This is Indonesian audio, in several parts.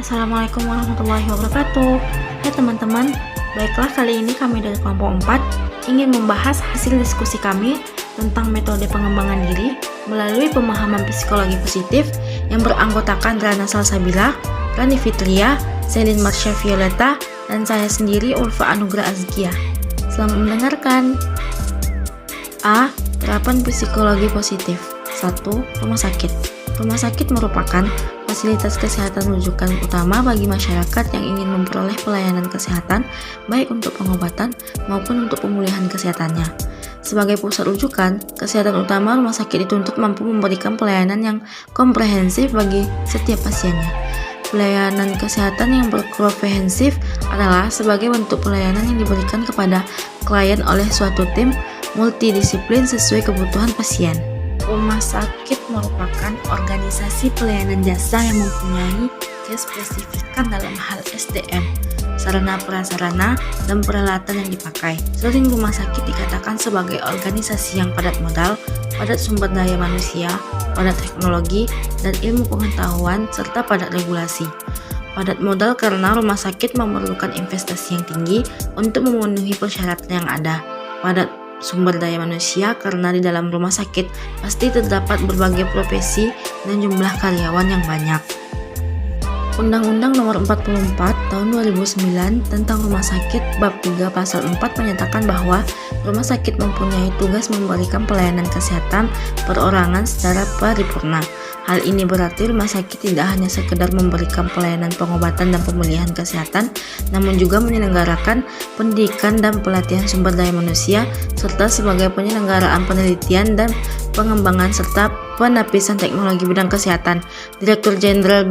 Assalamualaikum warahmatullahi wabarakatuh. Hai teman-teman, baiklah kali ini kami dari kelompok 4 ingin membahas hasil diskusi kami tentang metode pengembangan diri melalui pemahaman psikologi positif yang beranggotakan Rana Salsabila, Rani Fitria, Selin Marsha Violeta, dan saya sendiri Ulfa Anugrah Azkia. Selamat mendengarkan. A. Terapan psikologi positif. 1. Rumah sakit. Rumah sakit merupakan fasilitas kesehatan rujukan utama bagi masyarakat yang ingin memperoleh pelayanan kesehatan baik untuk pengobatan maupun untuk pemulihan kesehatannya. Sebagai pusat rujukan kesehatan utama, rumah sakit dituntut mampu memberikan pelayanan yang komprehensif bagi setiap pasiennya. Pelayanan kesehatan yang berkomprehensif adalah sebagai bentuk pelayanan yang diberikan kepada klien oleh suatu tim multidisiplin sesuai kebutuhan pasien. Rumah sakit merupakan organisasi pelayanan jasa yang mempunyai kespesifikan dalam hal SDM, sarana prasarana, dan peralatan yang dipakai. Sering rumah sakit dikatakan sebagai organisasi yang padat modal, padat sumber daya manusia, padat teknologi, dan ilmu pengetahuan, serta padat regulasi. Padat modal karena rumah sakit memerlukan investasi yang tinggi untuk memenuhi persyaratan yang ada. Padat sumber daya manusia karena di dalam rumah sakit pasti terdapat berbagai profesi dan jumlah karyawan yang banyak. Undang-Undang Nomor 44 Tahun 2009 tentang Rumah Sakit Bab 3 Pasal 4 menyatakan bahwa rumah sakit mempunyai tugas memberikan pelayanan kesehatan perorangan secara paripurna. Hal ini berarti rumah sakit tidak hanya sekedar memberikan pelayanan pengobatan dan pemulihan kesehatan, namun juga menyelenggarakan pendidikan dan pelatihan sumber daya manusia, serta sebagai penyelenggaraan penelitian dan pengembangan serta penapisan teknologi bidang kesehatan. Direktur Jenderal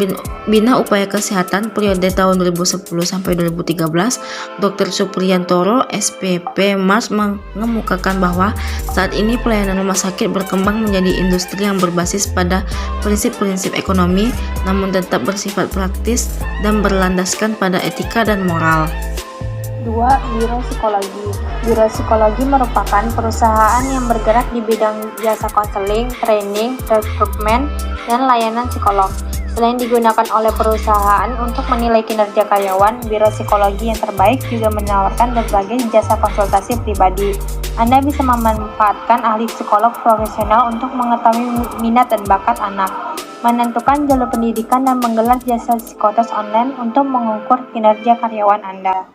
Bina Upaya Kesehatan periode tahun 2010 sampai 2013, Dr. Supriyantoro, SPP Mars mengemukakan bahwa saat ini pelayanan rumah sakit berkembang menjadi industri yang berbasis pada prinsip-prinsip ekonomi, namun tetap bersifat praktis dan berlandaskan pada etika dan moral. 2. Biro Psikologi. Biro Psikologi merupakan perusahaan yang bergerak di bidang jasa konseling, training, rekrutmen, dan layanan psikolog. Selain digunakan oleh perusahaan untuk menilai kinerja karyawan, Biro Psikologi yang terbaik juga menawarkan berbagai jasa konsultasi pribadi. Anda bisa memanfaatkan ahli psikolog profesional untuk mengetahui minat dan bakat anak, menentukan jalur pendidikan, dan menggelar jasa psikotes online untuk mengukur kinerja karyawan Anda.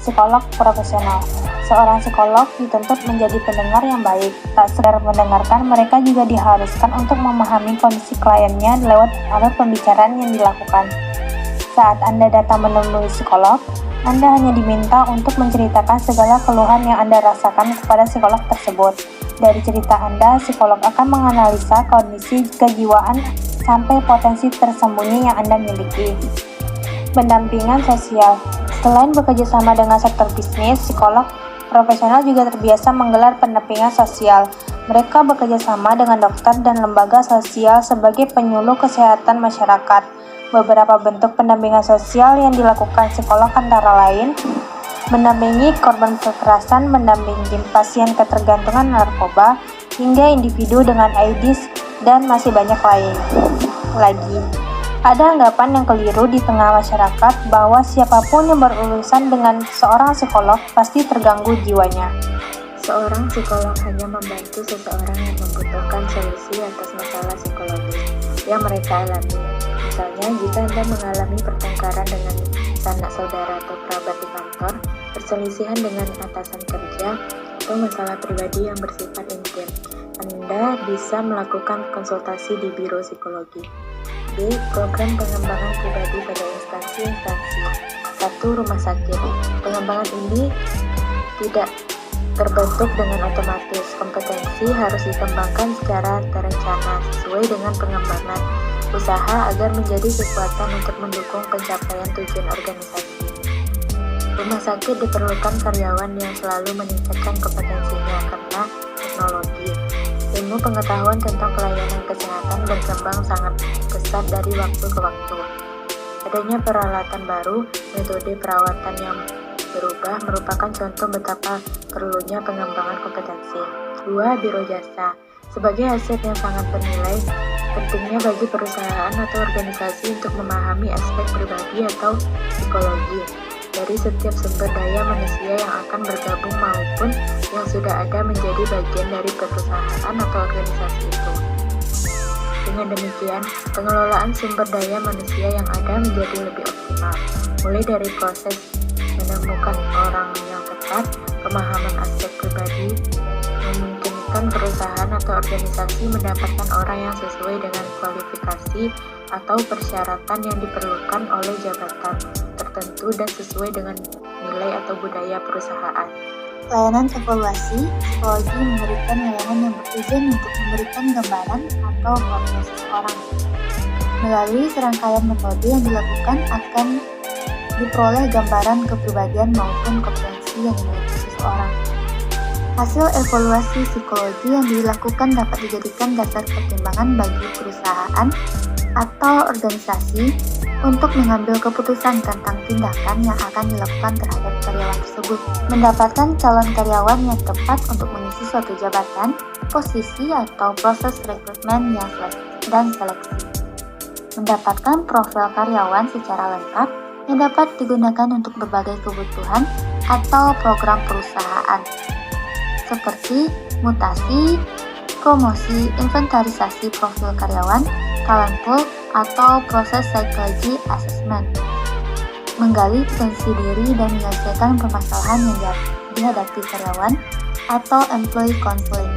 Psikolog profesional. Seorang psikolog dituntut menjadi pendengar yang baik. Tak sekedar mendengarkan, mereka juga diharuskan untuk memahami kondisi kliennya lewat alur pembicaraan yang dilakukan. Saat Anda datang menemui psikolog, Anda hanya diminta untuk menceritakan segala keluhan yang Anda rasakan kepada psikolog tersebut. Dari cerita Anda, psikolog akan menganalisa kondisi kejiwaan sampai potensi tersembunyi yang Anda miliki. Pendampingan sosial. Selain bekerja sama dengan sektor bisnis, psikolog profesional juga terbiasa menggelar pendampingan sosial. Mereka bekerja sama dengan dokter dan lembaga sosial sebagai penyuluh kesehatan masyarakat. Beberapa bentuk pendampingan sosial yang dilakukan psikolog antara lain mendampingi korban kekerasan, mendampingi pasien ketergantungan narkoba, hingga individu dengan AIDS, dan masih banyak lain lagi. Ada anggapan yang keliru di tengah masyarakat bahwa siapapun yang berurusan dengan seorang psikolog pasti terganggu jiwanya. Seorang psikolog hanya membantu seseorang yang membutuhkan solusi atas masalah psikologis yang mereka alami. Misalnya, jika Anda mengalami pertengkaran dengan sanak saudara atau kerabat di kantor, perselisihan dengan atasan kerja, atau masalah pribadi yang bersifat intim, Anda bisa melakukan konsultasi di Biro Psikologi. B. Program pengembangan pribadi pada instansi-instansi. 1. Rumah sakit. Pengembangan ini tidak terbentuk dengan otomatis. Kompetensi harus dikembangkan secara terencana sesuai dengan pengembangan usaha agar menjadi kekuatan untuk mendukung pencapaian tujuan organisasi. Rumah sakit diperlukan karyawan yang selalu meningkatkan kompetensinya karena teknologi. Ilmu pengetahuan tentang pelayanan kesehatan berkembang sangat pesat dari waktu ke waktu. Adanya peralatan baru, metode perawatan yang berubah merupakan contoh betapa perlunya pengembangan kompetensi. 2. Biro jasa. Sebagai aset yang sangat bernilai, Pentingnya bagi perusahaan atau organisasi untuk memahami aspek pribadi atau psikologi dari setiap sumber daya manusia yang akan bergabung maupun yang sudah ada menjadi bagian dari perusahaan atau organisasi itu. Dengan demikian, pengelolaan sumber daya manusia yang ada menjadi lebih optimal, mulai dari proses menemukan orang yang tepat, pemahaman aspek pribadi, memungkinkan perusahaan atau organisasi mendapatkan orang yang sesuai dengan kualifikasi atau persyaratan yang diperlukan oleh jabatan tertentu dan sesuai dengan nilai atau budaya perusahaan. Layanan evaluasi, psikologi memberikan layanan yang bertujuan untuk memberikan gambaran atau profil seseorang. Melalui serangkaian metode yang dilakukan akan diperoleh gambaran kepribadian maupun kompetensi yang dimiliki seseorang. Hasil evaluasi psikologi yang dilakukan dapat dijadikan dasar pertimbangan bagi perusahaan atau organisasi untuk mengambil keputusan tentang tindakan yang akan dilakukan terhadap karyawan tersebut. Mendapatkan calon karyawan yang tepat untuk mengisi suatu jabatan, posisi atau proses rekrutmen dan seleksi. Mendapatkan profil karyawan secara lengkap yang dapat digunakan untuk berbagai kebutuhan atau program perusahaan, seperti mutasi, promosi, inventarisasi profil karyawan, talent pool, atau proses psychology assessment, menggali potensi diri dan menyelesaikan permasalahan yang dihadapi karyawan, atau employee counseling.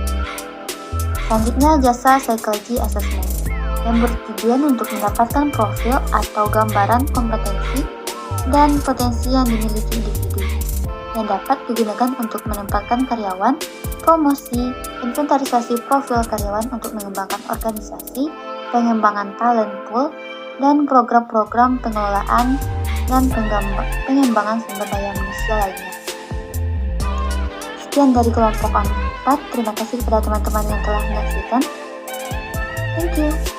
Selanjutnya, jasa psychology assessment, yang bertujuan untuk mendapatkan profil atau gambaran kompetensi dan potensi yang dimiliki individu, yang dapat digunakan untuk menempatkan karyawan, promosi, inventarisasi profil karyawan untuk mengembangkan organisasi, pengembangan talent pool, dan program-program pengelolaan dan pengembangan sumber daya manusia lainnya. Sekian dari kelompok 4. Terima kasih kepada teman-teman yang telah menyaksikan. Thank you.